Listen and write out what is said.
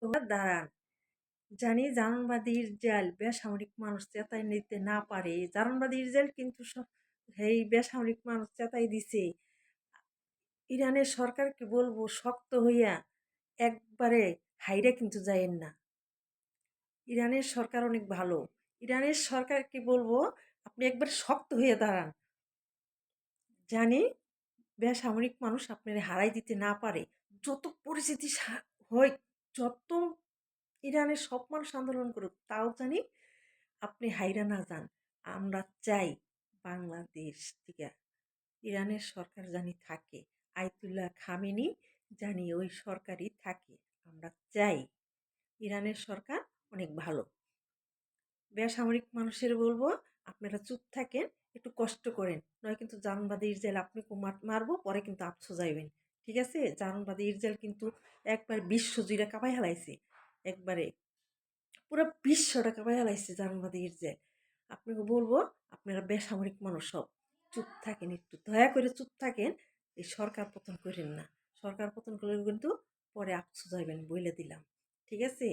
হয়ে দাঁড়ান। জানি জার্মানবাদী ইসরায়েল বেসামরিক মানুষ চেতাই নিতে না পারে। জার্মানবাদী ইসরায়েল কিন্তু এই বেসামরিক মানুষ চেতাই দিছে। ইরানের সরকারকে বলবো শক্ত হইয়া একবারে হাইরা কিন্তু যায়েন না। ইরানের সরকার অনেক ভালো। ইরানের সরকারকে বলবো আপনি একবার শক্ত হয়ে দাঁড়ান। জানি বেসামরিক মানুষ আপনার হারাই দিতে না পারে। যত পরিস্থিতি হয়, যত ইরানের সব মানুষ আন্দোলন করুক, তাও জানি আপনি হাইরা না যান। আমরা চাই বাংলাদেশ থেকে ইরানের সরকার জানি থাকে, আয়াতুল্লাহ খামেনি জানি ওই সরকারই থাকে। আমরা চাই। ইরানের সরকার অনেক ভালো। বেসামরিক মানুষের বলবো আপনারা চুপ থাকেন, একটু কষ্ট করেন, নয় কিন্তু জার্মানবাদী ইসরায়েল আপনি মারবো, পরে কিন্তু আপসো যাইবেন। ঠিক আছে? জার্মানবাদী ইসরায়েল কিন্তু একবার বিশ্ব জুড়ে কাঁপাই হালাইছে। একবারে পুরো বিশ্বটা কাঁপাই হালাইছে জার্মানবাদী ইসরায়েল। আপনাকে বলবো আপনারা বেসামরিক মানুষ সব চুপ থাকেন, একটু দয়া করে চুপ থাকেন। এই সরকার পতন করেন না। সরকার পতন করলে কিন্তু পরে আপসো যাইবেন বলে দিলাম। ঠিক আছে?